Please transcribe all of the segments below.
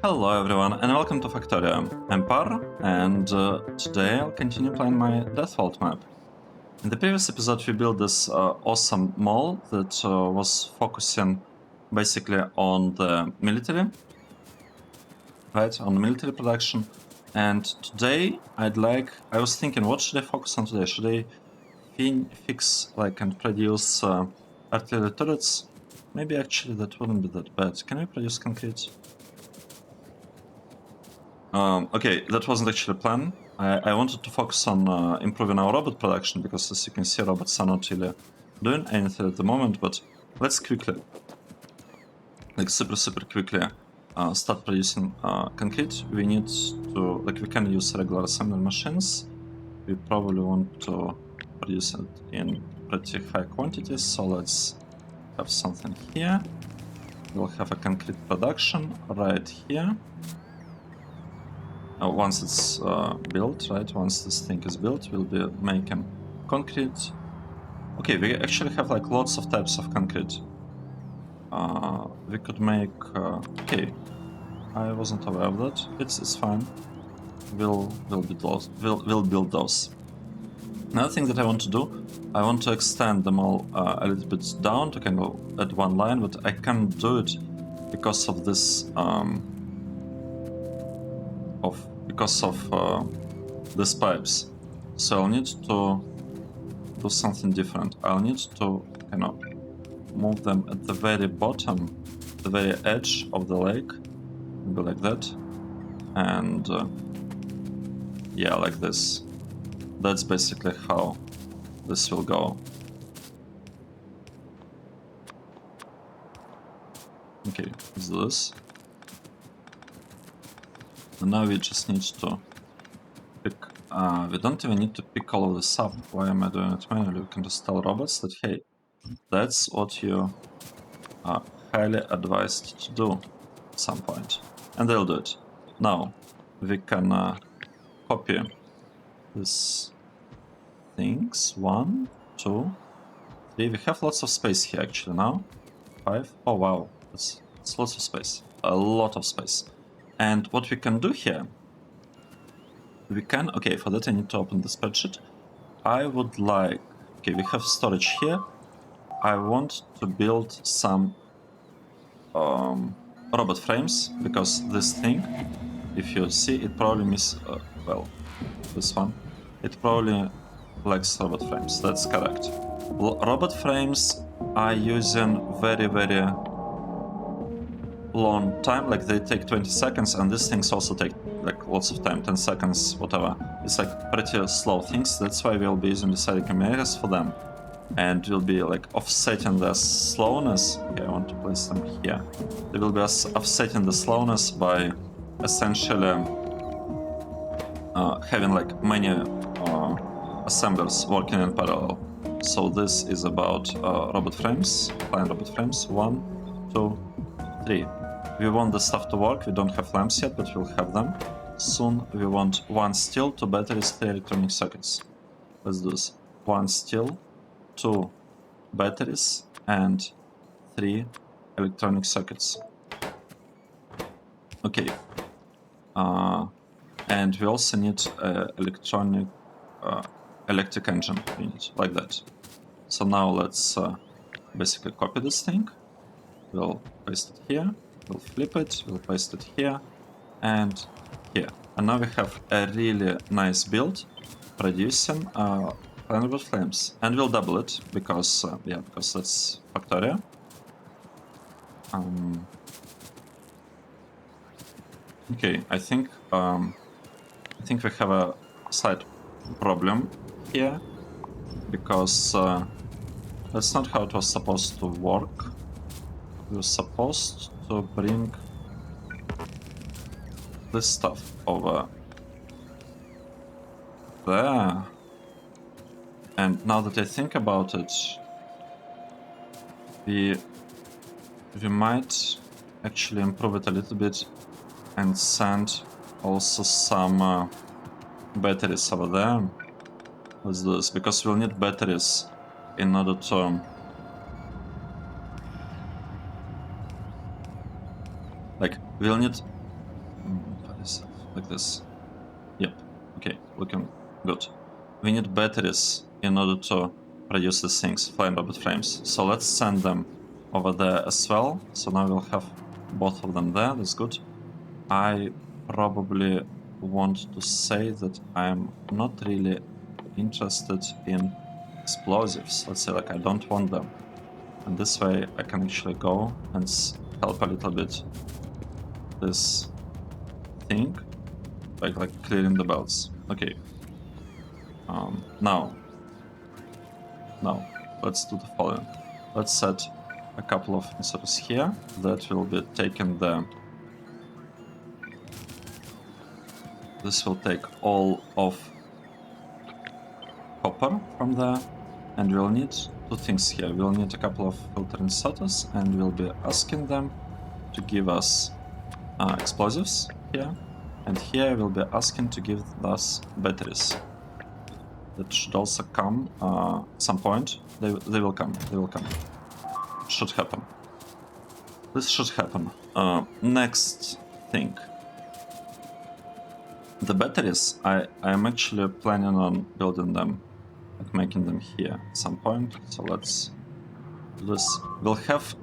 Hello everyone and welcome to Factorio. I'm Par, and today I'll continue playing my DeathWorld map. In the previous episode we built this awesome mall that was focusing basically on the military, right, on the military production. And today I was thinking, what should I focus on today? Should I fix and produce artillery turrets? Maybe actually that wouldn't be that bad. Can I produce concrete? Okay, that wasn't actually a plan. I wanted to focus on improving our robot production because, as you can see, robots are not really doing anything at the moment. But let's quickly, super quickly, start producing concrete. We need to, we can use regular assembly machines. We probably want to produce it in pretty high quantities. So let's have something here. We'll have a concrete production right here. Once it's built, right? Once this thing is built, we'll be making concrete. Okay, we actually have lots of types of concrete. We could make. Okay, I wasn't aware of that. It's fine. We'll build those. We'll build those. Another thing that I want to do, I want to extend them all a little bit down to kind of at one line, but I can't do it because of this. Because of these pipes. So I'll need to do something different. I'll need to kind of move them at the very bottom, the very edge of the lake, maybe like that, and yeah, like this. That's basically how this will go. Okay, let's do this. And now we just need to pick. We don't even need to pick all of this up. Why am I doing it manually? We can just tell robots that, hey, that's what you are highly advised to do at some point. And they'll do it. Now, we can copy these things. 1, 2, 3. We have lots of space here actually now. 5. Oh wow, that's lots of space. A lot of space. And what we can do here, we can, okay, for that I need to open the spreadsheet. I would like, okay, we have storage here. I want to build some robot frames, because this thing, if you see, it probably well, this one, it probably lacks robot frames. That's correct. Robot frames are using very long time, they take 20 seconds, and these things also take lots of time, 10 seconds, whatever. It's pretty slow things. That's why we'll be using the side cameras for them, and we'll be offsetting the slowness. Okay, I want to place them here. They will be offsetting the slowness by essentially having many assemblers working in parallel. So this is about robot frames, client robot frames. 1, 2, 3. We want the stuff to work. We don't have lamps yet, but we'll have them soon. We want 1 steel, 2 batteries, 3 electronic circuits. Let's do this. 1 steel, 2 batteries, and 3 electronic circuits. Okay. And we also need electric engine unit, like that. So now let's basically copy this thing. We'll paste it here. We'll flip it. We'll paste it here and here. And now we have a really nice build producing flammable flames. And we'll double it because because that's Factorio. Okay, I think we have a slight problem here, because that's not how it was supposed to work. We were supposed to bring this stuff over there. And now that I think about it, we might actually improve it a little bit and send also some batteries over there. Let's do this, because we'll need batteries in order to we'll need Is it like this? Yep. Okay, looking good. We need batteries in order to produce these things, flying robot frames. So let's send them over there as well. So now we'll have both of them there. That's good. I probably want to say that I'm not really interested in explosives. Let's say like I don't want them. And this way I can actually go and help a little bit this thing, like clearing the belts. Okay. Now, let's do the following. Let's set a couple of inserters here that will be taking the... This will take all of copper from there, and we'll need two things here. We'll need a couple of filter inserters, and we'll be asking them to give us explosives here, and here we'll be asking to give us batteries. That should also come at some point. They will come. They will come. Should happen. This should happen. Next thing. The batteries, I am actually planning on building them, like making them here at some point. So let's do this. We'll have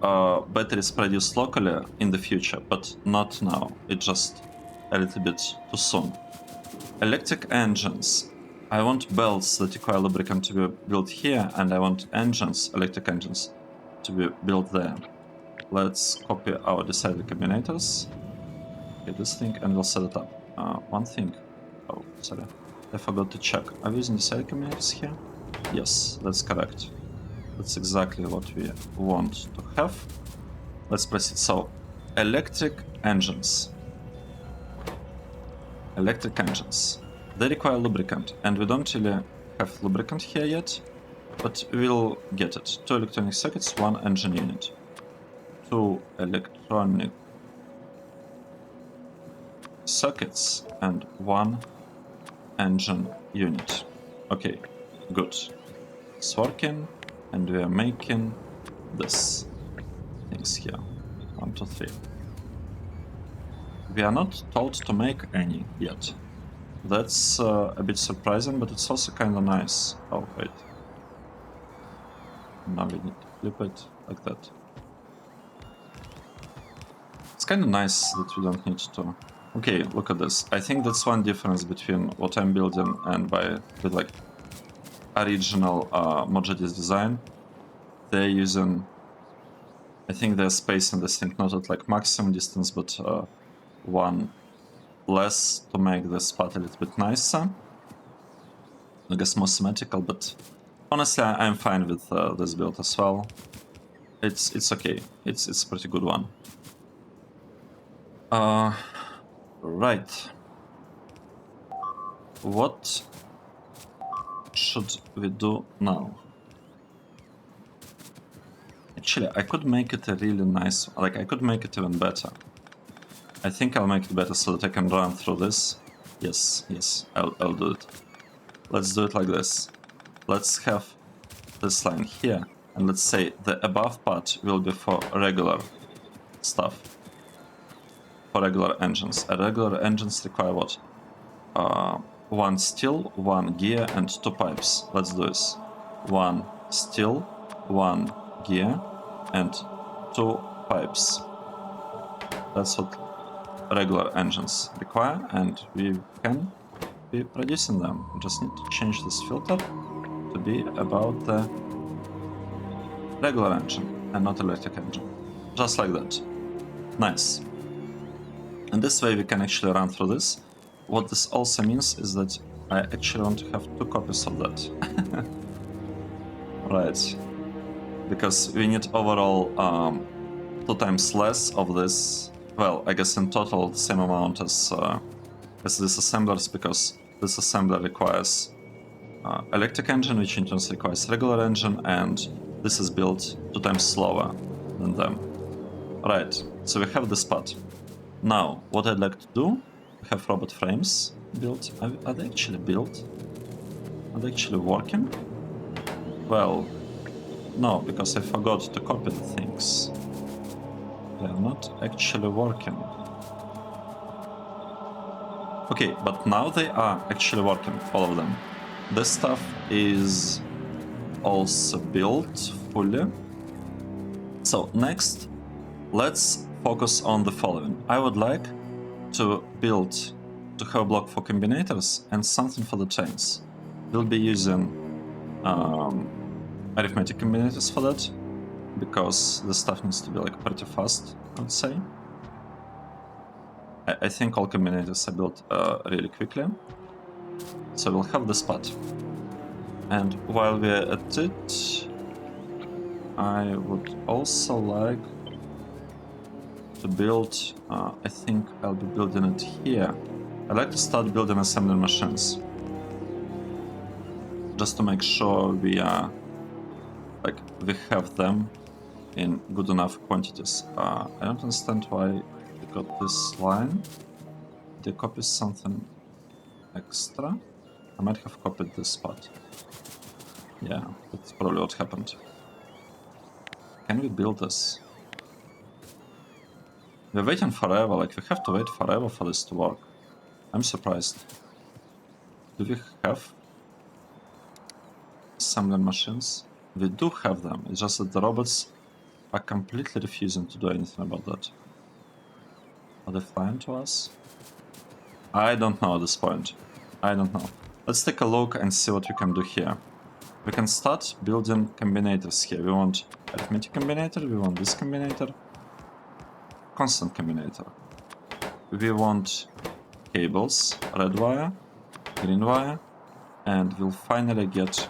batteries produced locally in the future, but not now. It's just a little bit too soon. Electric engines. I want belts that require lubricant to be built here, and I want engines, electric engines, to be built there. Let's copy our decided combinators. Okay, this thing, and we'll set it up. One thing. Oh, sorry. I forgot to check. Are we using decided combinators here? Yes, that's correct. That's exactly what we want to have. Let's proceed. So, electric engines. Electric engines. They require lubricant, and we don't really have lubricant here yet, but we'll get it. 2 electronic circuits, 1 engine unit. 2 electronic circuits and 1 engine unit. Okay, good. It's working, and we are making this things here. 1, 2, 3. We are not told to make any yet. That's a bit surprising, but it's also kind of nice. Oh, wait. Now we need to flip it like that. It's kind of nice that we don't need to... Okay, look at this. I think that's one difference between what I'm building and with like original Mojadi's design. They're using... I think they're spacing this thing not at like maximum distance, but one less to make the spot a little bit nicer. I guess more symmetrical, but honestly I'm fine with this build as well. It's okay. It's a pretty good one. Right. What should we do now? Actually, I could make it a really nice... Like, I could make it even better. I think I'll make it better so that I can run through this. Yes, I'll do it. Let's do it like this. Let's have this line here, and let's say the above part will be for regular stuff. For regular engines. Regular engines require what? 1 steel, 1 gear, and 2 pipes. Let's do this. 1 steel, 1 gear, and 2 pipes. That's what regular engines require, and we can be producing them. We just need to change this filter to be about the regular engine and not electric engine. Just like that. Nice. And this way we can actually run through this. What this also means is that I actually want to have 2 copies of that. Right. Because we need overall 2 times less of this. Well, I guess in total the same amount as this assemblers, because this assembler requires electric engine, which in turn requires regular engine, and this is built 2 times slower than them. Right, so we have this part. Now, what I'd like to do, we have robot frames built. Are they actually built? Are they actually working? Well, no, because I forgot to copy the things. They are not actually working. Okay, but now they are actually working, all of them. This stuff is also built fully. So next, let's focus on the following. I would like to have a block for combinators and something for the chains. We'll be using arithmetic combinators for that, because the stuff needs to be like pretty fast, I would say. I think all combinators are built really quickly. So we'll have this part. And while we're at it, I would also like to build, I think I'll be building it here. I'd like to start building assembly machines, just to make sure we are, like, we have them in good enough quantities. I don't understand why they got this line. They copied something extra. I might have copied this spot. Yeah, that's probably what happened. Can we build this? We're waiting forever, like we have to wait forever for this to work. I'm surprised. Do we have assembly machines? We do have them, it's just that the robots are completely refusing to do anything about that. Are they flying to us? I don't know at this point. I don't know. Let's take a look and see what we can do here. We can start building combinators here. We want arithmetic combinator, we want this combinator, constant combinator. We want cables, red wire, green wire, and we'll finally get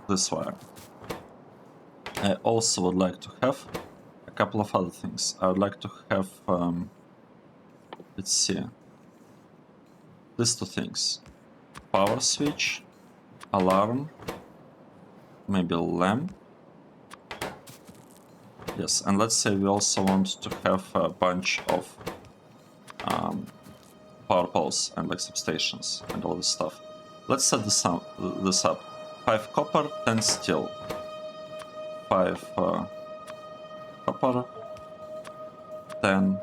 this wire. I also would like to have a couple of other things. I would like to have, let's see, these two things. Power switch, alarm, maybe lamp. Yes, and let's say we also want to have a bunch of power poles and like substations and all this stuff. Let's set this up. 5 copper, 10 steel. 5 copper, 10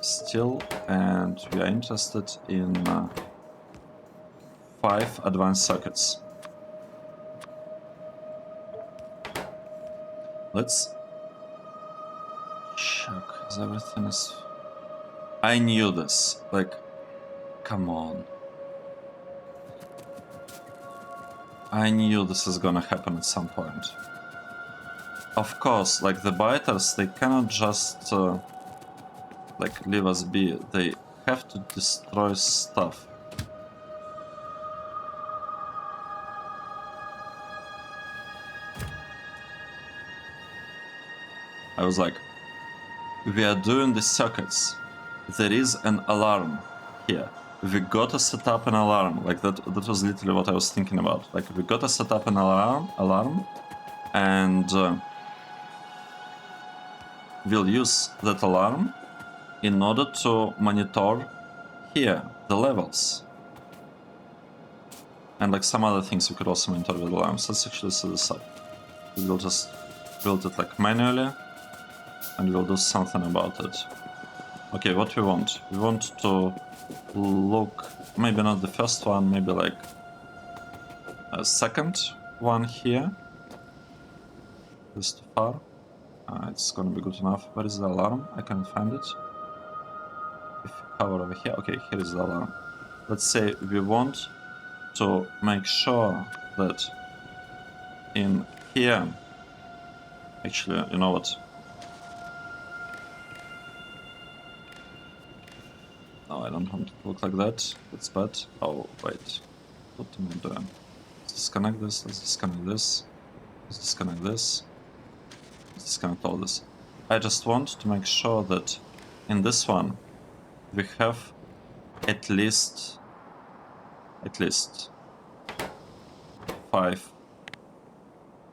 steel, and we are interested in 5 advanced circuits. Let's check if everything is... I knew this. Like, come on. I knew this is gonna happen at some point. Of course, like the biters, they cannot just like leave us be. They have to destroy stuff. I was like, we are doing the circuits. There is an alarm here. We gotta set up an alarm. Like that was literally what I was thinking about. Like we gotta set up an alarm, and we'll use that alarm in order to monitor here the levels. And like some other things we could also monitor with alarms. Let's actually set this up. We'll just build it like manually, and we'll do something about it. Okay, what we want? We want to look, maybe not the first one, maybe like a second one here. This is too far. It's gonna be good enough. Where is the alarm? I can't find it. If you hover over here, okay, here is the alarm. Let's say we want to make sure that in here, actually, you know what? No, I don't want it to look like that. That's bad. Oh, wait. What am I doing? Let's disconnect this. Let's disconnect this. Let's disconnect this. Let's disconnect all this. I just want to make sure that in this one we have at least 5.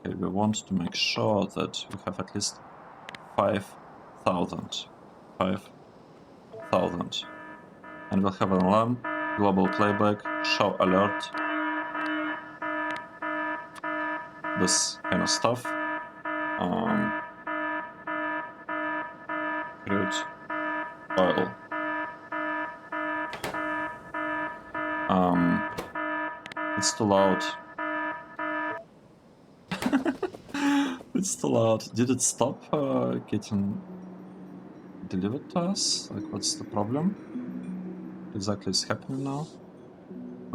Okay, we want to make sure that we have at least 5,000. 5,000. And we'll have an alarm, global playback, show alert, this kind of stuff. Crude oil. It's too loud. It's too loud. Did it stop getting delivered to us? Like, what's the problem? What exactly is happening now?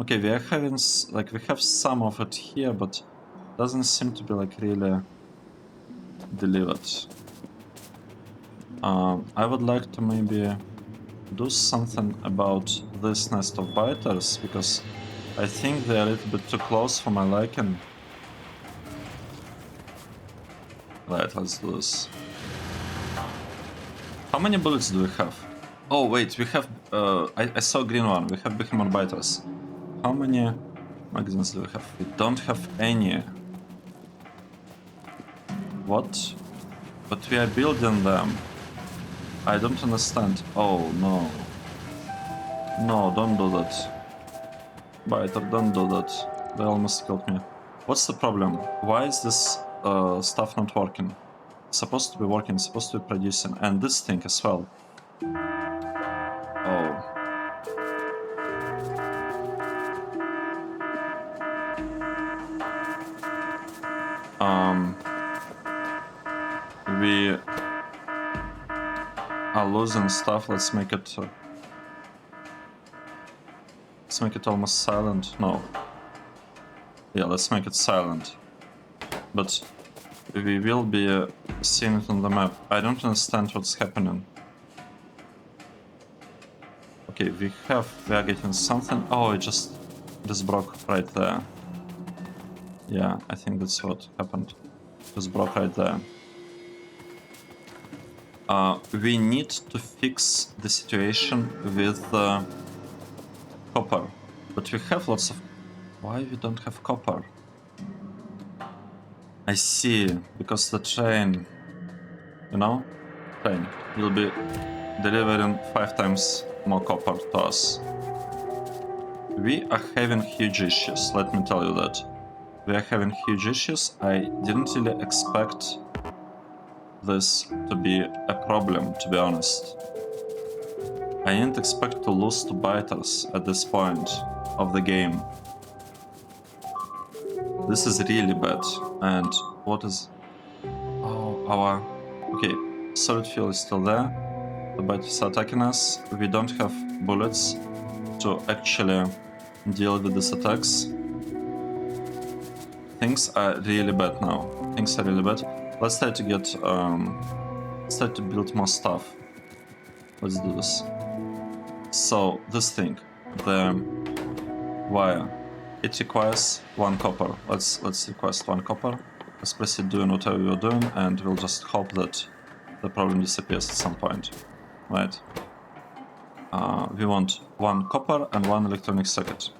Okay, we are having like we have some of it here, but doesn't seem to be like really delivered. I would like to maybe do something about this nest of biters, because I think they're a little bit too close for my liking. Right, let's do this. How many bullets do we have? Oh wait, we have... I saw a green one. We have behemoth biters. How many magazines do we have? We don't have any. What? But we are building them. I don't understand. Oh no. No, don't do that. Biter, don't do that. They almost killed me. What's the problem? Why is this stuff not working? It's supposed to be working, it's supposed to be producing. And this thing as well. Oh. We are losing stuff. Let's make it almost silent. No. Yeah, let's make it silent. But we will be seeing it on the map. I don't understand what's happening. Okay, we are getting something. Oh, it just broke right there. Yeah, I think that's what happened. Just broke right there. We need to fix the situation with copper. But we have lots of... Why we don't have copper? I see, because the train, you know, train will be delivering 5 times more copper to us. We are having huge issues, let me tell you that. We are having huge issues. I didn't really expect this to be a problem, to be honest. I didn't expect to lose to biters at this point of the game. This is really bad. And what is... Oh, our... Okay, solid fuel is still there. The biters are attacking us. We don't have bullets to actually deal with these attacks. Things are really bad now. Things are really bad. Let's try to get... let's try to build more stuff. Let's do this. So, this thing, the wire, it requires 1 copper. Let's request 1 copper. Let's proceed doing whatever we're doing, and we'll just hope that the problem disappears at some point. Right? We want 1 copper and 1 electronic circuit.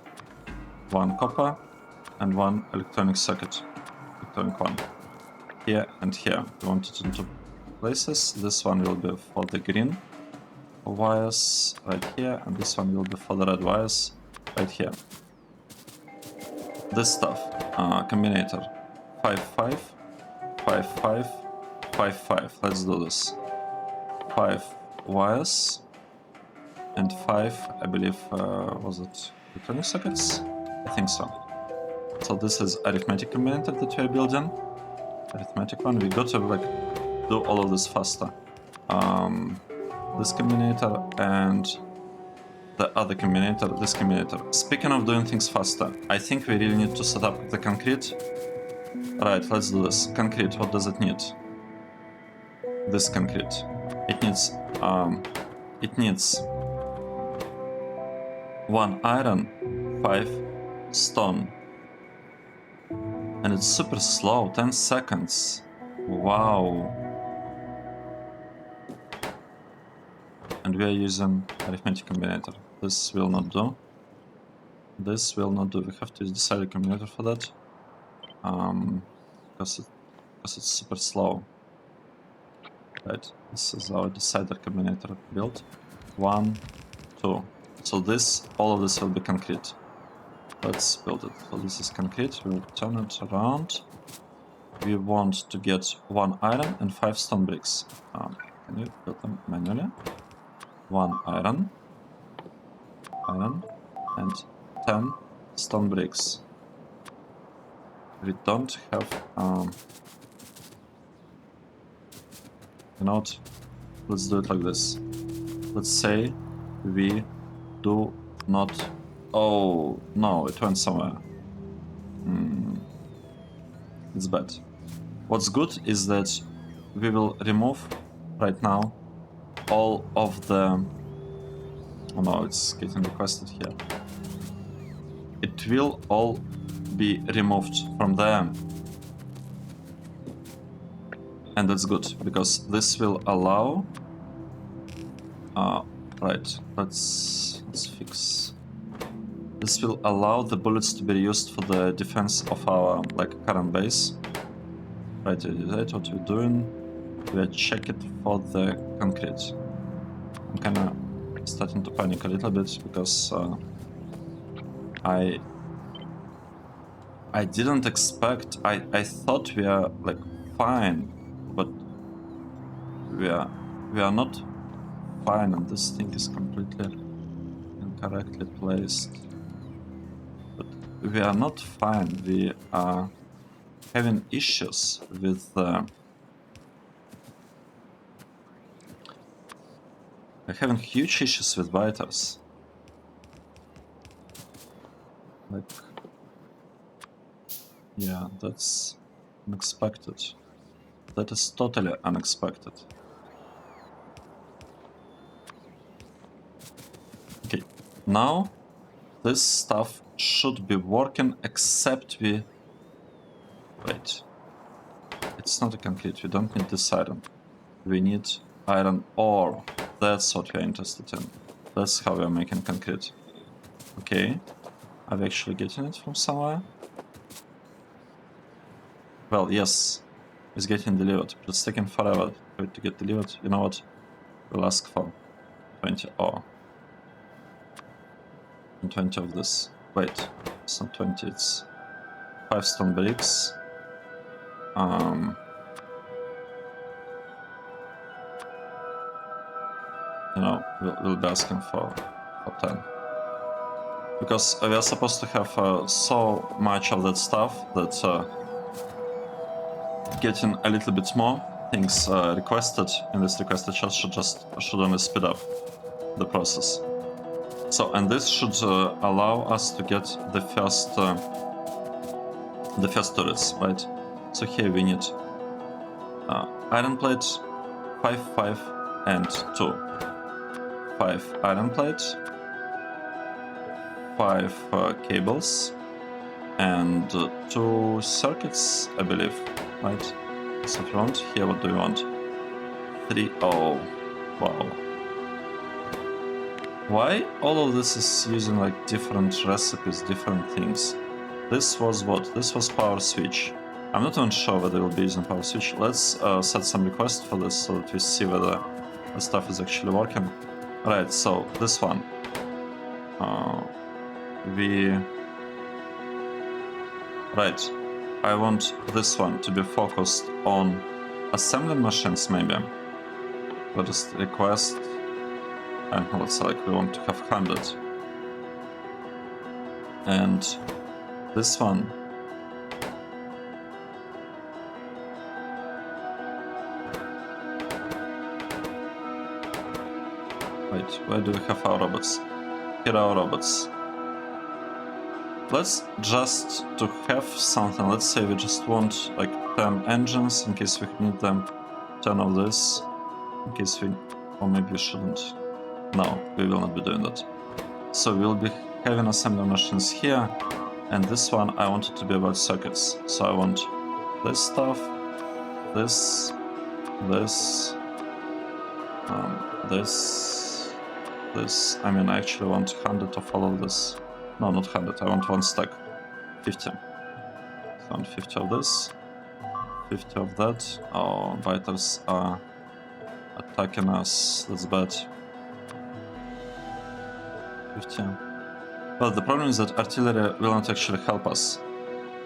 1 copper and 1 electronic circuit. Electronic one. Here and here. We want it in 2 places. This one will be for the green wires right here, and this one will be for the red wires right here. This stuff, combinator 5 5 5 5 5 5. Let's do this. 5 wires and 5, I believe, was it electronic circuits? I think so. So this is arithmetic combinator that we are building. Arithmetic one. We got to like do all of this faster. This combinator and the other combinator, this combinator. Speaking of doing things faster, I think we really need to set up the concrete. Right, let's do this. Concrete, what does it need? This concrete. It needs 1 iron, 5 stone. And it's super slow, 10 seconds. Wow. And we are using arithmetic combinator. This will not do. This will not do. We have to use decider combinator for that. Because it's super slow. Right. This is our decider combinator build. 1, 2. So this, all of this will be concrete. Let's build it. So this is concrete. We'll turn it around. We want to get 1 iron and 5 stone bricks. Can you build them manually? 1 iron, and 10 stone bricks. We don't have, you know what? Let's do it like this. Let's say we do not... Oh, no, it went somewhere. It's bad. What's good is that we will remove right now all of the... Oh no, it's getting requested here. It will all be removed from there. And that's good, because this will allow... right, let's fix... This will allow the bullets to be used for the defense of our, like, current base. Right, that's what we're doing. We're checking for the concrete. I'm kinda starting to panic a little bit, because I didn't expect... I thought we are, like, fine, but we are not fine, and this thing is completely incorrectly placed. But we are not fine. We are having issues with we're having huge issues with biters. Like, yeah, that's unexpected. That is totally unexpected. Okay, now this stuff should be working, except we... Wait. It's not a concrete, we don't need this iron. We need iron ore. That's what we're interested in. That's how we're making concrete. Okay. Are we actually getting it from somewhere? Well, yes. It's getting delivered, but it's taking forever for it to get delivered. You know what? We'll ask for 20 ore. And 20 of this. Wait, it's not 20, it's 5 stone bricks. You know, we'll be asking for 10. Because we are supposed to have so much of that stuff that getting a little bit more things requested in this requested chat should only speed up the process. So, and this should allow us to get the first turrets, right? So here we need iron plate, 5, 5, and 2. 5 iron plate, 5 cables, and 2 circuits, I believe, right? That's what we want. Here, what do we want? 3, oh, wow. Why all of this is using like different recipes, different things? This was what? This was power switch. I'm not even sure whether we'll be using power switch. Let's set some requests for this so that we see whether the stuff is actually working. Right, so this one. Right, I want this one to be focused on assembling machines, maybe. We'll just request, and let's say like we want to have 100. And this one. Wait, where do we have our robots? Here are our robots. Let's just to have something, let's say we just want like 10 engines in case we need them, 10 of this, in case we, or maybe we shouldn't. No, we will not be doing that. So we'll be having assembly machines here, and this one I want it to be about circuits. So I want this stuff, this, this, I mean I actually want 100 of all of this. No, not 100, I want 1 stack. 50. So I want 50 of this, 50 of that. Oh, biters are attacking us, that's bad. 50. Well, the problem is that artillery will not actually help us.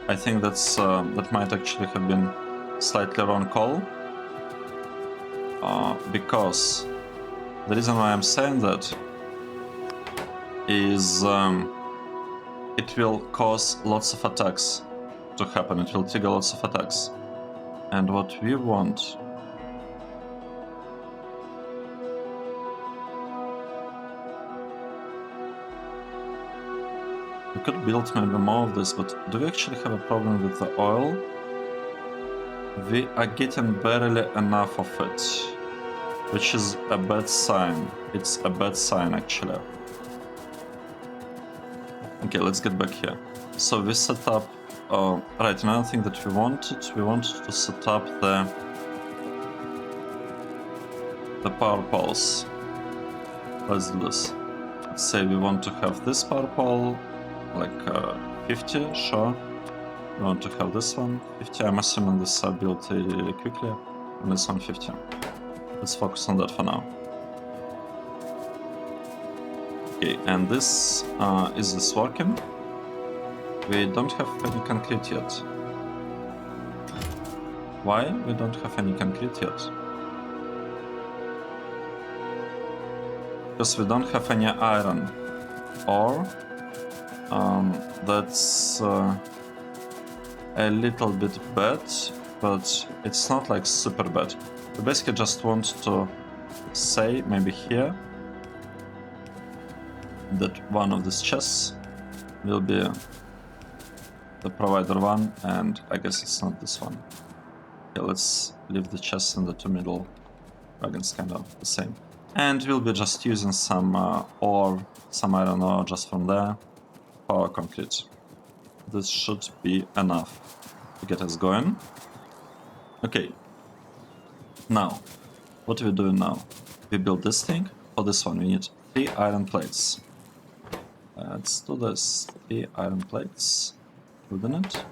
I think that's that might actually have been slightly wrong call. Because the reason why I'm saying that is it will cause lots of attacks to happen. It will trigger lots of attacks. And what we want... We could build maybe more of this, but do we actually have a problem with the oil? We are getting barely enough of it, which is a bad sign. It's a bad sign, actually. Okay, let's get back here. So we set up... right, another thing that we wanted to set up the power poles. Let's do this. Let's say we want to have this power pole, like 50, sure. We want to have this one, 50. I'm assuming this are built really quickly, and this one 50. Let's focus on that for now. Okay, and this, is this working? We don't have any concrete yet. Why we don't have any concrete yet? Because we don't have any iron. Or that's a little bit bad, but it's not like super bad. We basically just want to say, maybe here, that one of these chests will be the provider one, and I guess it's not this one. Okay, let's leave the chests in the two middle wagons kind of the same. And we'll be just using some ore, some iron ore just from there for our concrete. This should be enough to get us going. Okay. Now, what are we doing now? We build this thing. For this one we need 3 iron plates. Let's do this. 3 iron plates. Building it.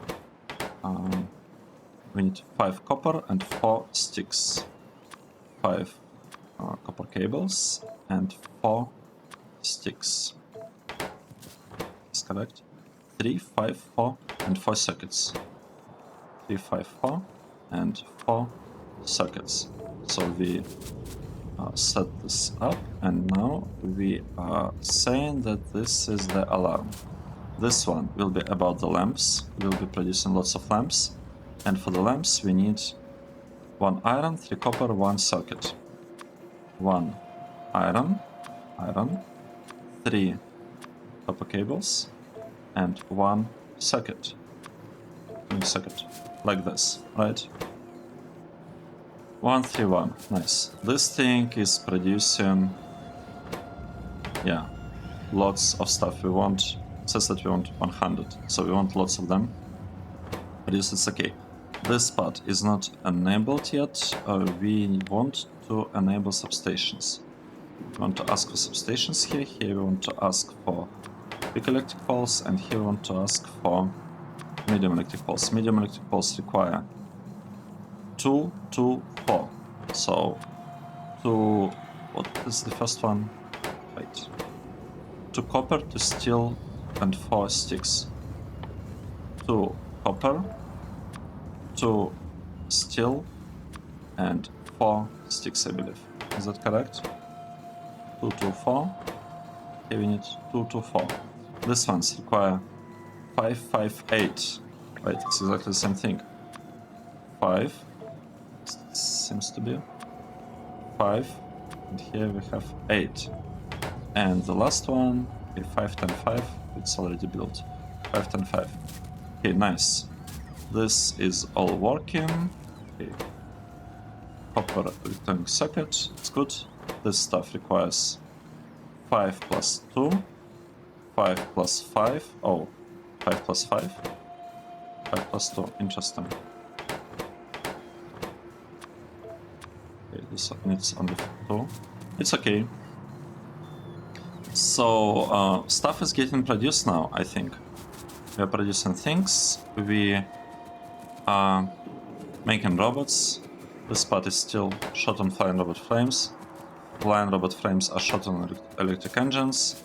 We need 5 copper and 4 sticks. 5 copper cables and 4 sticks. Is correct? 3, 5, 4 and 4 circuits. 3, 5, 4 and 4 circuits. So we set this up, and now we are saying that this is the alarm. This one will be about the lamps. We'll be producing lots of lamps, and for the lamps we need 1 iron, 3 copper, 1 circuit. 1 iron, 3 copper cables, and 1 circuit. Like this, right? 1, 3, 1. Nice. This thing is producing, yeah, lots of stuff. We want, it says that we want 100, so we want lots of them. Produce, it's okay. This part is not enabled yet. We want to enable substations. We want to ask for substations here. Here we want to ask for big electric poles, and here we want to ask for medium electric poles. Medium electric poles require 2, 2, 4. So 2, what is the first one? Wait. 2 copper, 2 steel, and 4 sticks. 2 copper, 2 steel, and 4 sticks, I believe. Is that correct? 2, 2, 4. Okay, we need 2, 2, 4. These ones require 5, 5, 8. Right, it's exactly the same thing. 5. Seems to be 5. And here we have 8. And the last one, okay, 5, 10, 5. It's already built. 5, 10, 5. Okay, nice. This is all working. Okay. Copper returning circuit. It's good. This stuff requires 5 plus 2. 5 plus 5. Oh, 5 plus 5. 5 plus 2. Interesting. Okay, this needs only 2. It's okay. So, stuff is getting produced now, I think. We are producing things. We are making robots. This part is still shot on flying robot frames. Flying robot frames are shot on electric engines.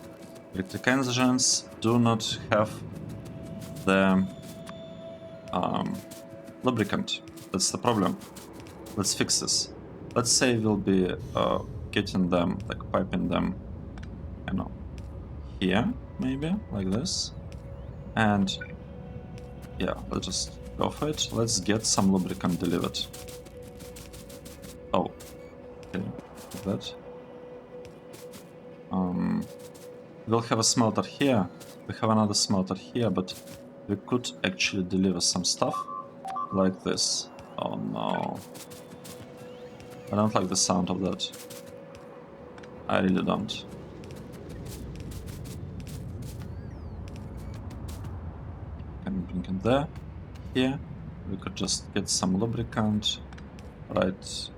Electric engines do not have the lubricant. That's the problem. Let's fix this. Let's say we'll be getting them, like piping them, you know, here, maybe, like this. And yeah, let's just go for it. Let's get some lubricant delivered. Oh, okay, like that. We'll have a smelter here. We have another smelter here, but we could actually deliver some stuff like this. Oh no. I don't like the sound of that. I really don't. Can bring it there. Here, we could just get some lubricant right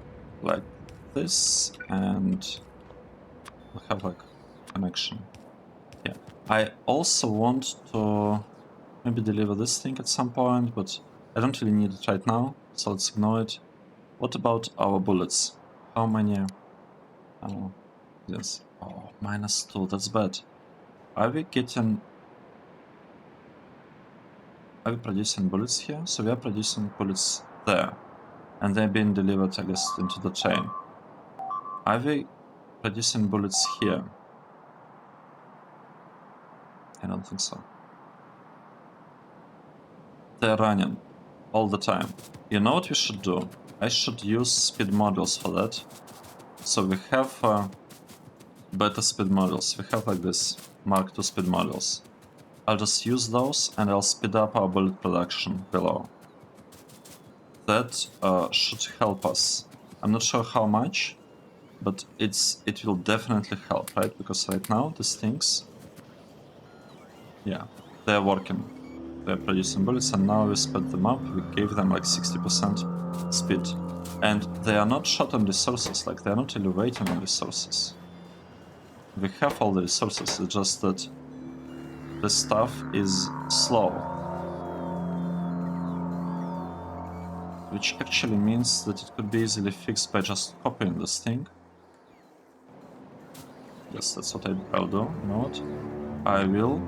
like this, and we'll have like connection. Yeah. I also want to maybe deliver this thing at some point, but I don't really need it right now, so let's ignore it. What about our bullets? How many? Oh, yes. Oh, -2. That's bad. Are we getting? Are we producing bullets here? So we are producing bullets there, and they're being delivered, I guess, into the chain. Are we producing bullets here? I don't think so. They're running all the time. You know what we should do? I should use speed modules for that. So we have better speed modules. We have like this Mark II speed modules. I'll just use those and I'll speed up our bullet production below. That should help us. I'm not sure how much, but it will definitely help, right? Because right now these things, yeah, they're working. They're producing bullets, and now we sped them up. We gave them like 60% speed. And they are not short on resources, like they're not really waiting on resources. We have all the resources, it's just that the stuff is slow. Which actually means that it could be easily fixed by just copying this thing. Yes, that's what I'll do. You know what? I will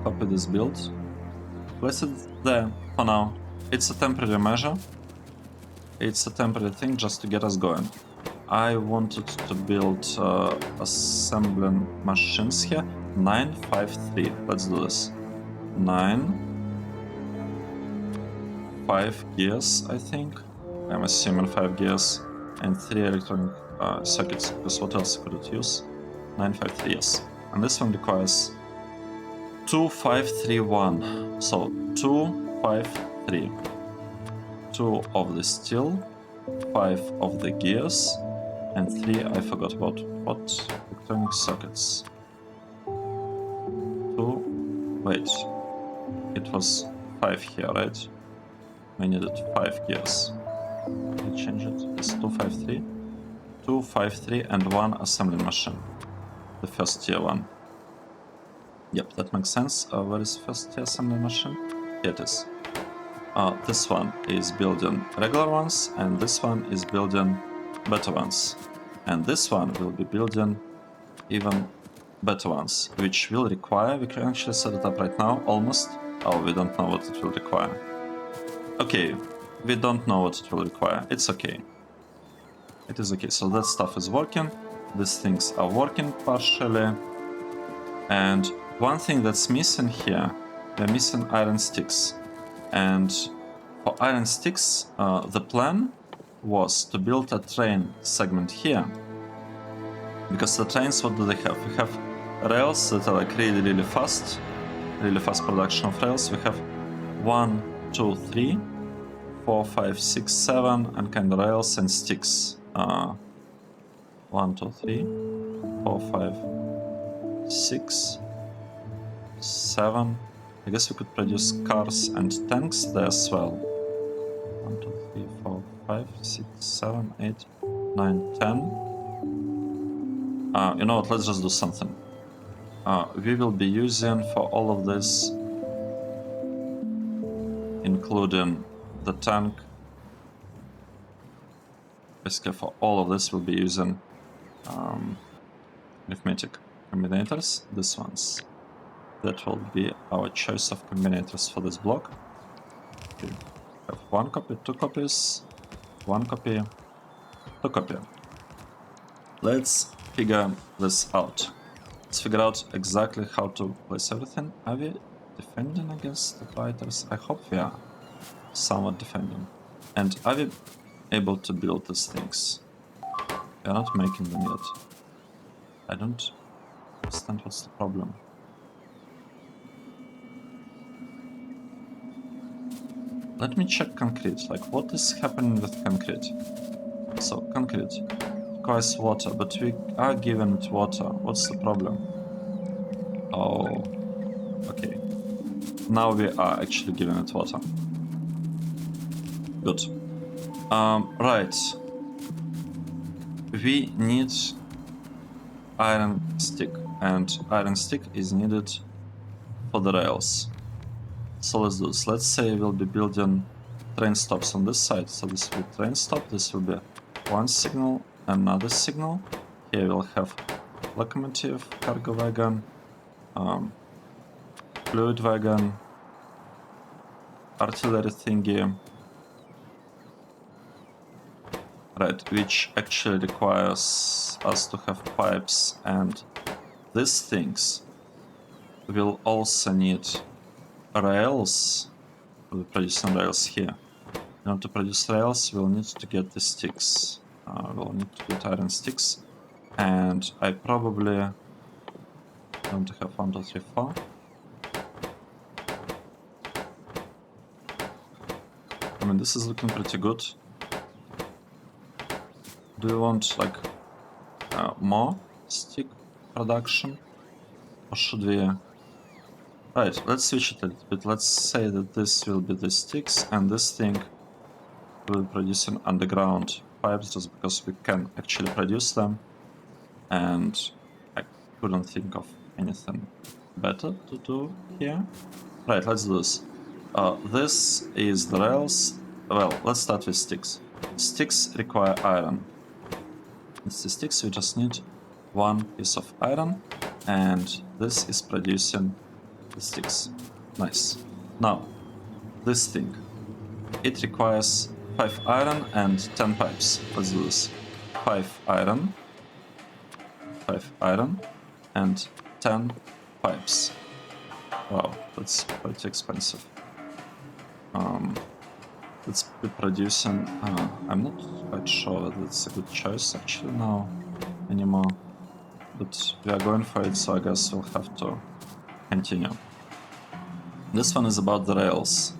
copy this build. Place it there for now. It's a temporary measure. It's a temporary thing just to get us going. I wanted to build assembling machines here. 953. Let's do this. 5 gears, I think. I'm assuming 5 gears and 3 electronic circuits, because what else could it use? 953, yes. And this one requires 2531. So 253. 2 of the steel, 5 of the gears, and 3 I forgot about what? Electronic circuits. 2. Wait. It was 5 here, right? We needed 5 gears. Let me change it. It's 253. 253 and 1 assembly machine. The first tier one. Yep, that makes sense. Where is first tier assembly machine? Here it is. This one is building regular ones, and this one is building better ones. And this one will be building even better ones, which will require, we can actually set it up right now, almost. Oh, we don't know what it will require. Okay, we don't know what it will require. It's okay. It is okay. So that stuff is working. These things are working partially. And one thing that's missing here, we're missing iron sticks. And for iron sticks, the plan was to build a train segment here. Because the trains, what do they have? We have rails that are like really fast production of rails. We have 1, 2, 3, 4, 5, 6, 7, and kind of rails and sticks. 1, 2, 3, 4, 5, 6, 7. I guess we could produce cars and tanks there as well. 1, 2, 3, 4, 5, 6, 7, 8, 9, 10. You know what, let's just do something. We will be using for all of this, including the tank, basically for all of this we'll be using arithmetic combinators, these ones. That will be our choice of combinators for this block. Okay. Have 1 copy, 2 copies, 1 copy, 2 copy. Let's figure this out. Let's figure out exactly how to place everything. Are we defending against the fighters? I hope we are somewhat defending. And are we able to build these things? We are not making them yet. I don't understand what's the problem. Let me check concrete. Like, what is happening with concrete? So, concrete requires water, but we are given it water. What's the problem? Oh, okay. Now we are actually giving it water. Good. Right. We need iron stick, and iron stick is needed for the rails. So let's do this. Let's say we'll be building train stops on this side. So this will be train stop. This will be one signal, another signal. Here we'll have locomotive, cargo wagon, fluid wagon, artillery thingy. Right, which actually requires us to have pipes, and these things will also need rails. We'll produce some rails here. In order to produce rails, we'll need to get the sticks. We'll need to get iron sticks, and I probably want to have 1, 2, 3, 4. I mean, this is looking pretty good. Do you want like more stick production, or should we? Right, let's switch it a little bit. Let's say that this will be the sticks, and this thing will produce an underground pipes, just because we can actually produce them, and I couldn't think of anything better to do here. Right, let's do this. This is the rails. Well, let's start with sticks. Sticks require iron. It's the sticks, we just need one piece of iron, and this is producing the sticks. Nice. Now, this thing, it requires 5 iron and 10 pipes. Let's do this. 5 iron, and 10 pipes. Wow, that's quite expensive. Let's be producing. I'm not quite sure that it's a good choice actually now anymore, but we are going for it, so I guess we'll have to continue. This one is about the rails.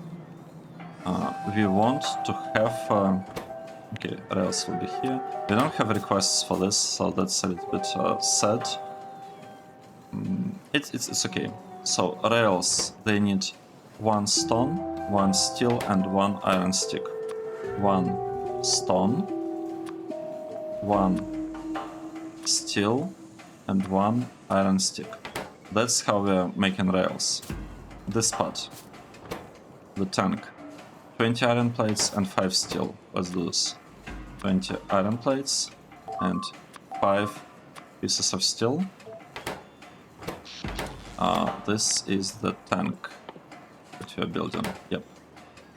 We want to have. Okay, rails will be here. We don't have requests for this, so that's a little bit sad. It's okay. So rails, they need 1 stone, 1 steel, and 1 iron stick. 1 stone, 1 steel, and 1 iron stick. That's how we're making rails. This part, the tank, 20 iron plates and 5 steel. Let's do this. 20 iron plates and 5 pieces of steel. This is the tank that we are building. Yep.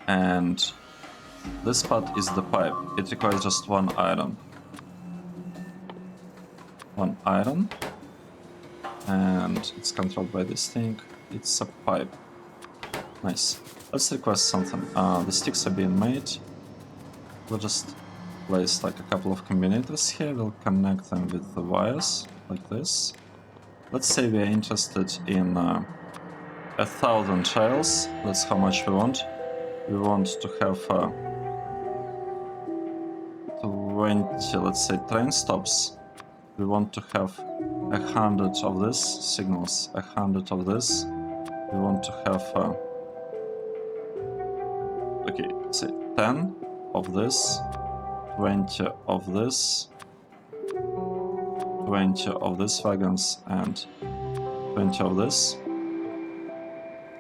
And this part is the pipe. It requires just 1 iron. 1 iron. And it's controlled by this thing. It's a pipe. Nice. Let's request something. The sticks are being made. We'll just place like a couple of combinators here. We'll connect them with the wires, like this. Let's say we are interested in 1,000 rails. That's how much we want. We want to have 20, let's say, train stops. We want to have 100 of this signals, 100 of this. We want to have okay, say 10 of this, 20 of this, 20 of these wagons, and 20 of this.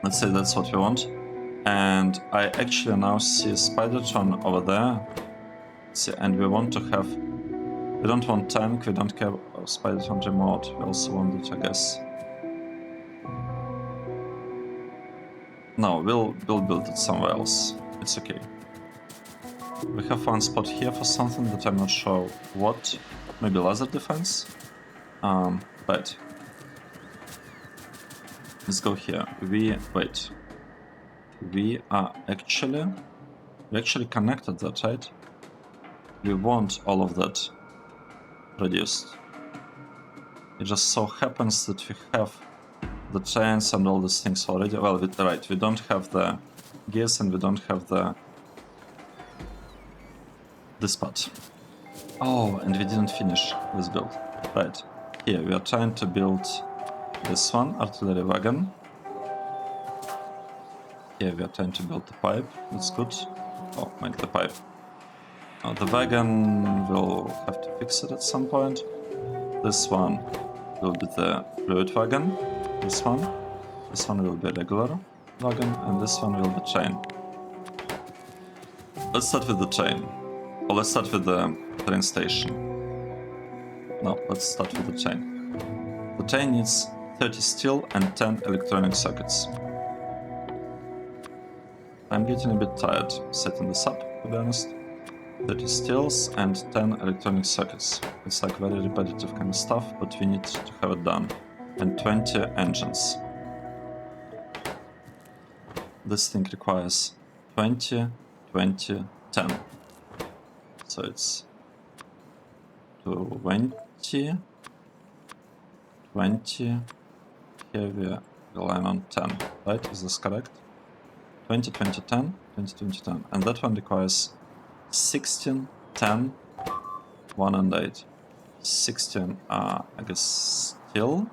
Let's say that's what we want. And I actually now see Spidertron over there. See, and we want to have. We don't want tank, we don't care Spidertron remote. We also want it, I guess. No, we'll build it somewhere else. It's okay. We have one spot here for something that I'm not sure what. Maybe laser defense? Right. Let's go here. We actually connected that, right? We want all of that produced. It just so happens that we have the chains and all these things already. Well, we don't have the gears and we don't have this part. Oh, and we didn't finish this build. Right, here we are trying to build this one, artillery wagon. Here we are trying to build the pipe, that's good. Oh, make the pipe. The wagon, will have to fix it at some point. This one will be the fluid wagon. This one will be a regular wagon, and this one will be chain. Let's start with the chain. Or let's start with the train station. No, let's start with the chain. The chain needs 30 steel and 10 electronic sockets. I'm getting a bit tired setting this up, to be honest. 30 steels and 10 electronic sockets. It's like very repetitive kind of stuff, but we need to have it done. And 20 engines. This thing requires 20, 20, 10. So it's 20, 20. Here we rely on 10, right? Is this correct? 20, 20, 10, 20, 20, 10. And that one requires 16, 10, 1 and 8. 16, I guess, steel,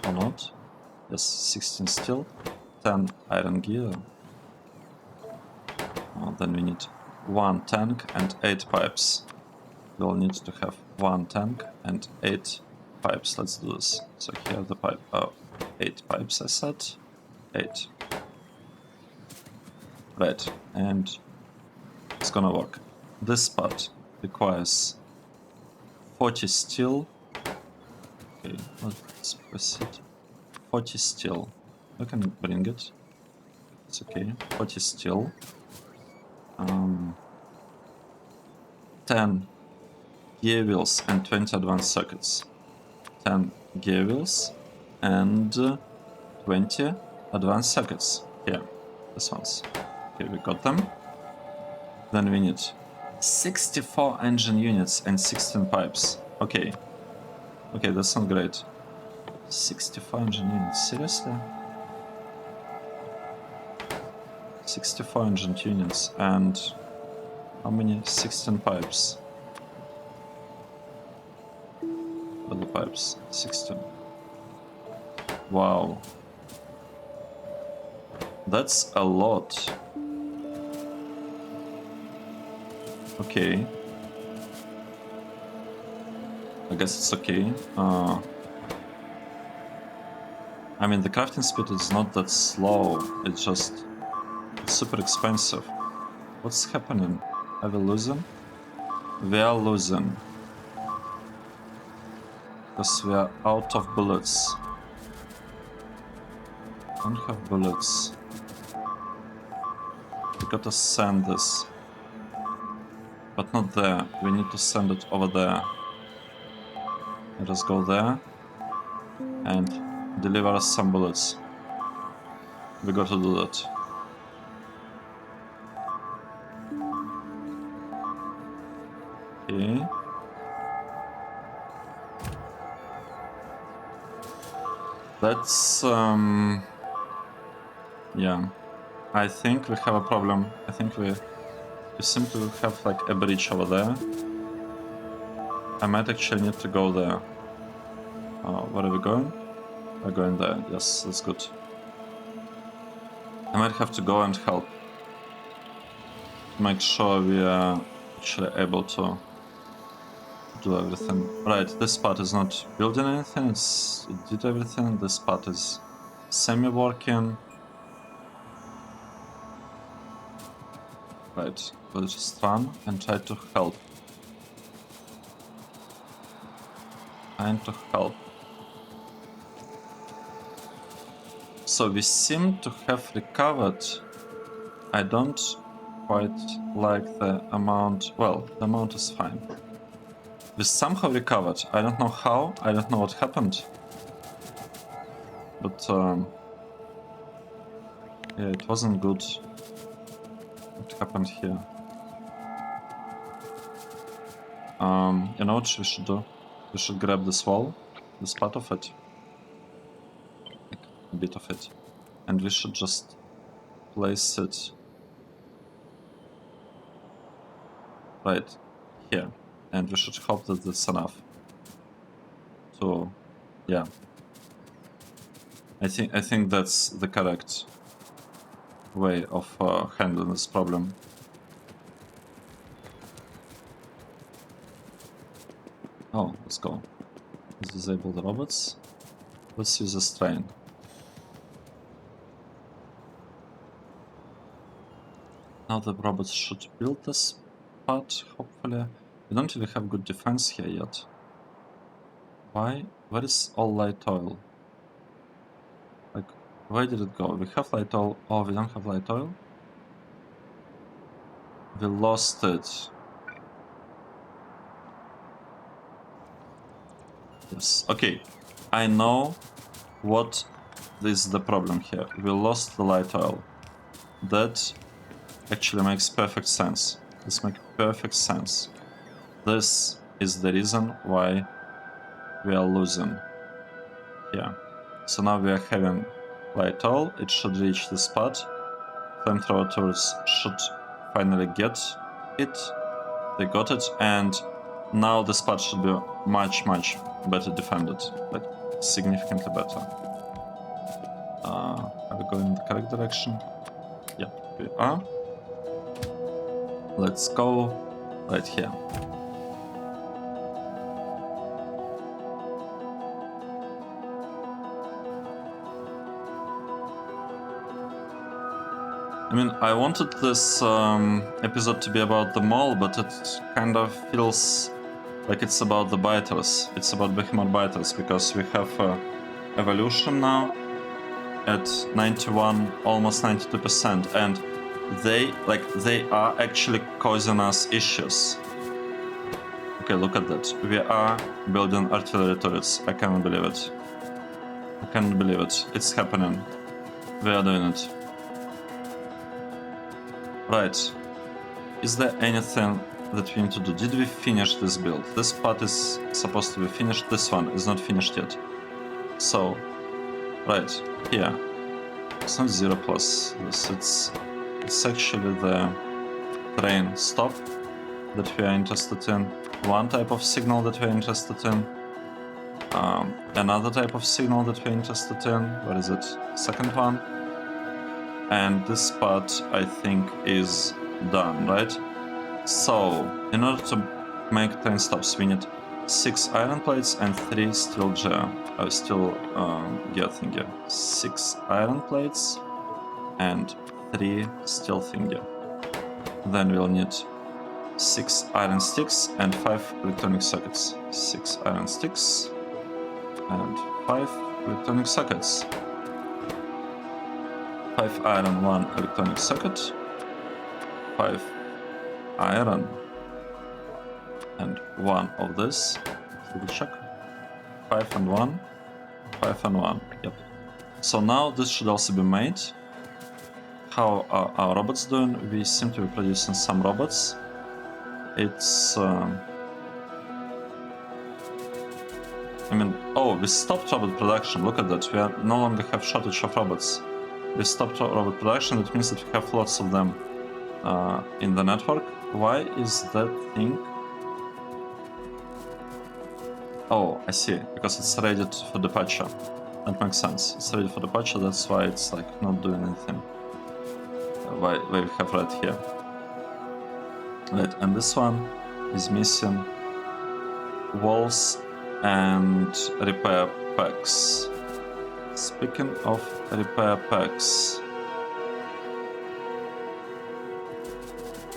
or not? Yes, 16 steel, 10 iron gear. Then we need 1 tank and 8 pipes. We'll need to have 1 tank and 8 pipes. Let's do this. So here the pipe, 8 pipes I said. 8. Right, and it's gonna work. This part requires 40 steel. Okay, let's proceed. 40 steel. I can bring it. It's okay. 40 steel. 10 gear wheels and 20 advanced sockets. 10 gear wheels and 20 advanced sockets. Here, these ones. Okay, we got them. Then we need 64 engine units and 16 pipes. Okay. Okay, that sounds great. 64 engine units, seriously? 64 engine units and how many? 16 pipes. What the pipes? 16. Wow. That's a lot. Okay. I guess it's okay. I mean, the crafting speed is not that slow. It's just super expensive. What's happening? Are we losing? We are losing. Because we are out of bullets. Don't have bullets. We gotta send this. But not there. We need to send it over there. Let us go there and deliver us some bullets. We got to do that. Okay. That's yeah. I think we have a problem. I think we seem to have like a bridge over there. I might actually need to go there. Where are we going? We're going there. Yes, that's good. I might have to go and help. Make sure we are actually able to do everything. Right, this part is not building anything, it did everything. This part is semi-working. Right, we'll just run and try to help. Trying to help. So we seem to have recovered. I don't quite like the amount. Well, the amount is fine. We somehow recovered. I don't know how. I don't know what happened. But Yeah, it wasn't good. What happened here? You know what we should do? We should grab this wall, this part of it, like a bit of it, and we should just place it right here. And we should hope that that's enough to, yeah. I think that's the correct way of handling this problem. Oh, let's go. Let's disable the robots. Let's use a strain. Now the robots should build this part, hopefully. We don't really have good defense here yet. Why? Where is all light oil? Like, where did it go? We have light oil. Oh, we don't have light oil? We lost it. Yes. Okay. I know what is the problem here. We lost the light oil. That actually makes perfect sense. This makes perfect sense. This is the reason why we are losing here. So now we are having light oil. It should reach this spot. Flamethrower turrets should finally get it. They got it, and now the spot should be much better defended, like significantly better. Are we going in the correct direction? Yeah, we are. Let's go right here. I mean, I wanted this episode to be about the mall, but it kind of feels like it's about the biters. It's about behemoth biters, because we have evolution now at 91, almost 92%, and they are actually causing us issues. Okay, look at that. We are building artillery turrets. I can't believe it. I can't believe it. It's happening. We are doing it. Right. Is there anything that we need to do? Did we finish this build? This part is supposed to be finished. This one is not finished yet. So, right here. It's not 0 plus this. It's actually the train stop that we are interested in. One type of signal that we are interested in. Another type of signal that we are interested in. Where is it? Second one. And this part, I think, is done, right? So, in order to make train stops, we need 6 iron plates and 3 steel gear thingy. 6 iron plates and 3 steel thingy. Then we'll need 6 iron sticks and 5 electronic sockets. 6 iron sticks and 5 electronic sockets. 5 iron, 1 electronic socket. 5 iron and 1 of this. Double check. 5 and 1. 5 and 1. Yep. So now this should also be made. How are our robots doing? We seem to be producing some robots. It's I mean, oh, we stopped robot production. Look at that. We no longer have shortage of robots. We stopped robot production. It means that we have lots of them in the network. Why is that thing? Oh, I see. Because it's ready for departure. That makes sense. It's ready for departure. That's why it's like not doing anything. Why we have red here. Right, and this one is missing walls and repair packs. Speaking of repair packs,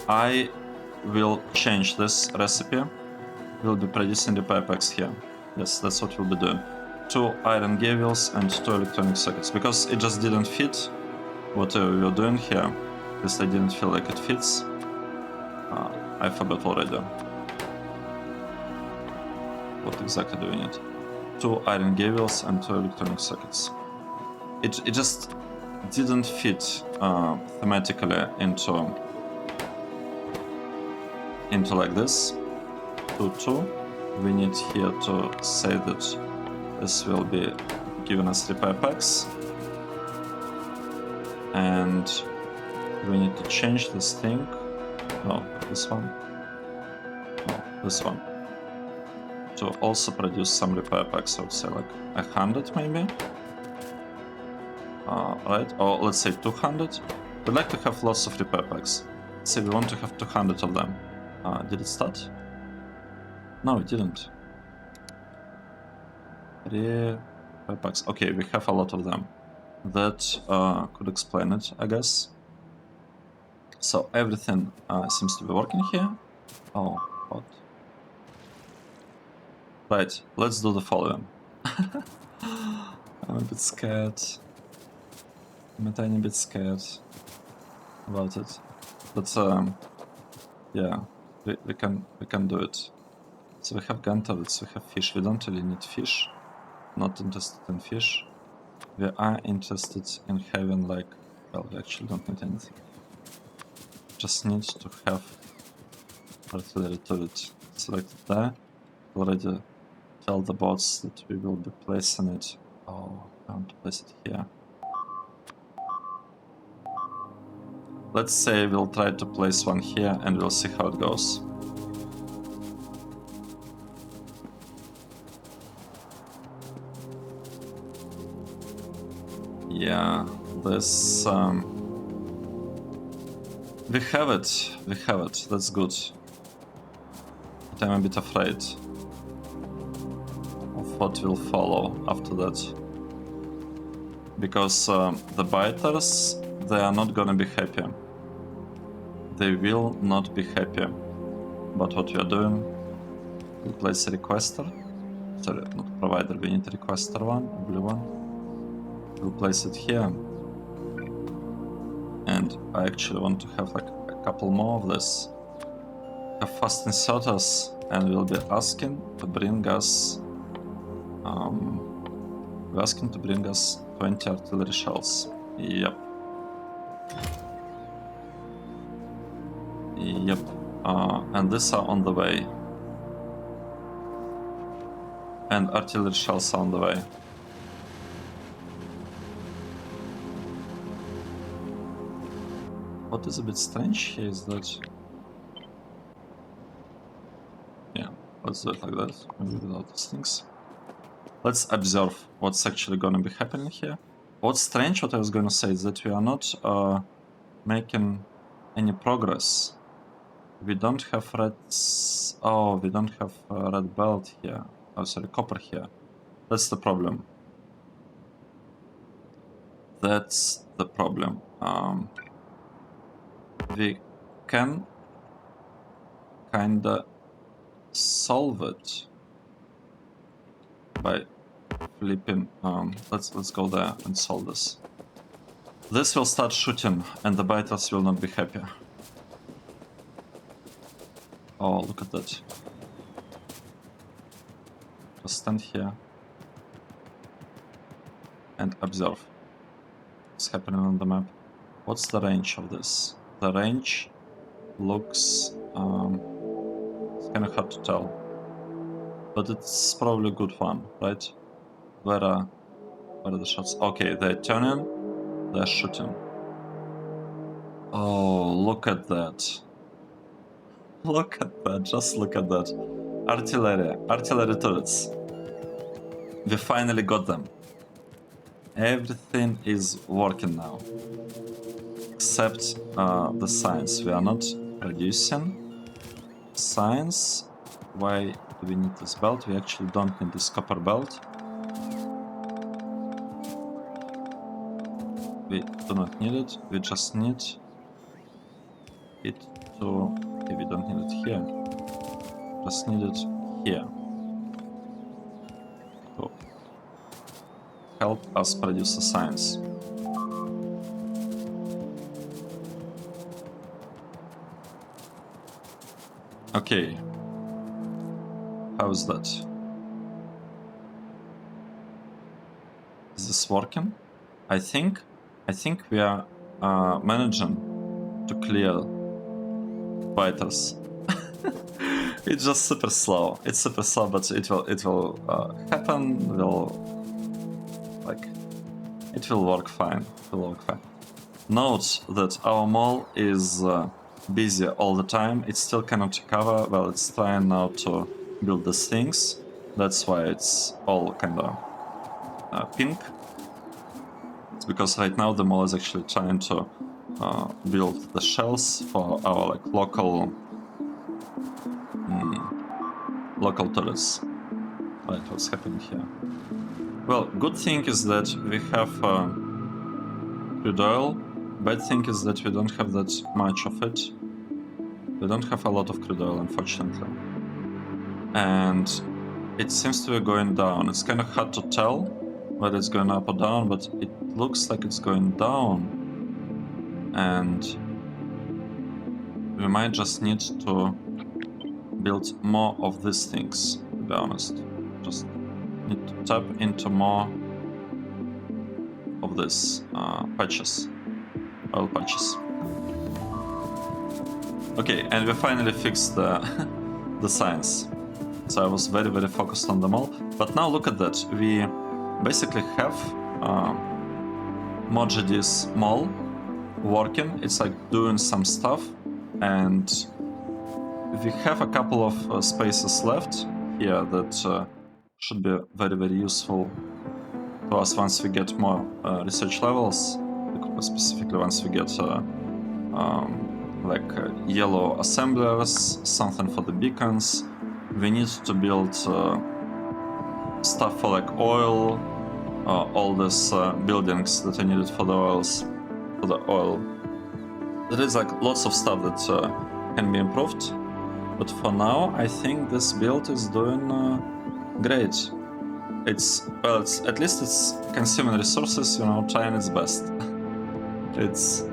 I will change this recipe. We'll be producing repair packs here. Yes, that's what we'll be doing. 2 iron gear wheels and 2 electronic sockets. Because it just didn't fit whatever we were doing here. At least I didn't feel like it fits. I forgot already. What exactly do we need? 2 iron gear wheels and 2 electronic sockets. It just didn't fit thematically into like this 2 we need here to say that this will be giving us repair packs, and we need to change this thing. No, this one. No, this one. To also produce some repair packs, I would say like 100 maybe. Right? Or let's say 200. We'd like to have lots of repair packs. Let's say we want to have 200 of them. Did it start? No, it didn't. Repair packs. Okay, we have a lot of them. That could explain it, I guess. So everything seems to be working here. Oh, what? Right, let's do the following. I'm a bit scared. I'm a tiny bit scared about it. But yeah, we can do it. So we have gun turrets, we have fish. We don't really need fish. Not interested in fish. We are interested in having like, well, we actually don't need anything. Just need to have artillery turret selected there. Already tell the bots that we will be placing it. Oh, I want to place it here. Let's say we'll try to place one here and we'll see how it goes. Yeah, this... we have it, that's good. But I'm a bit afraid of what will follow after that. Because the biters, they are not gonna be happy. They will not be happy. But what we are doing, we'll place a requester. Sorry, not provider, we need a requester one, a blue one. We'll place it here. And I actually want to have like a couple more of this. Have fast inserters, and we'll be asking to bring us... we're asking to bring us 20 artillery shells. Yep. Yep. And these are on the way. And artillery shells are on the way. What is a bit strange here is that... yeah, let's do it like that, maybe without these things. Let's observe what's actually gonna be happening here. What's strange, what I was gonna say, is that we are not making any progress. We don't have red... oh, we don't have red belt here. Oh, sorry, copper here. That's the problem. That's the problem. We can kinda solve it by flipping. Let's go there and solve this. This will start shooting, and the biters will not be happy. Oh, look at that. Just stand here and observe what's happening on the map. What's the range of this? The range looks... it's kind of hard to tell. But it's probably a good one, right? Where are the shots? Okay, they're turning, they're shooting. Oh, look at that. Look at that, just look at that. Artillery turrets. We finally got them. Everything is working now. Except the science. We are not producing science. Why do we need this belt? We actually don't need this copper belt. We do not need it. We just need it to... okay, we don't need it here. Just need it here. To help us produce the science. Okay. How is that? Is this working? I think we are managing to clear fighters. It's just super slow. It's super slow, but it will happen. It will work fine. It will work fine. Note that our mall is busy all the time. It still cannot recover. Well, it's trying now to build these things. That's why it's all kind of pink. It's because right now the mall is actually trying to build the shells for our like local turrets. Right, what's happening here? Well, good thing is that we have crude oil. Bad thing is that we don't have that much of it. We don't have a lot of crude oil, unfortunately. And it seems to be going down. It's kind of hard to tell whether it's going up or down, but it looks like it's going down. And we might just need to build more of these things, to be honest. Just need to tap into more of these patches, oil patches. Okay, and we finally fixed the the science. So I was very, very focused on them all. But now look at that. We basically have ModGD's mall working. It's like doing some stuff. And we have a couple of spaces left here that should be very, very useful to us once we get more research levels. Specifically once we get yellow assemblers, something for the beacons. We need to build stuff for like oil, all these buildings that are needed for the oils, for the oil. There is like lots of stuff that can be improved, but for now I think this build is doing great. It's at least it's consuming resources, you know, trying its best. It's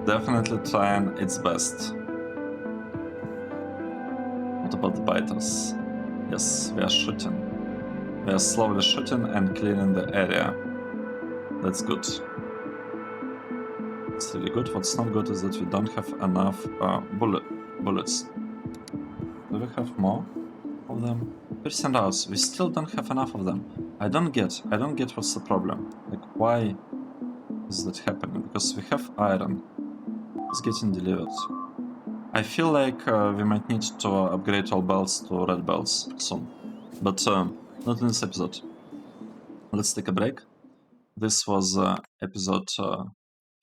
definitely trying its best. What about the biters? Yes, we are shooting. We are slowly shooting and cleaning the area. That's good. It's really good. What's not good is that we don't have enough bullets. Do we have more of them? Percent hours. We still don't have enough of them. I don't get what's the problem. Like, why is that happening? Because we have iron. It's getting delivered. I feel like we might need to upgrade all belts to red belts soon. But not in this episode. Let's take a break. This was episode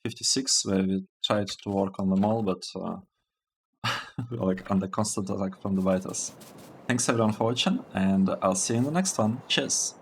56, where we tried to work on them all, but we were like under constant attack from the biters. Thanks everyone for watching, and I'll see you in the next one. Cheers!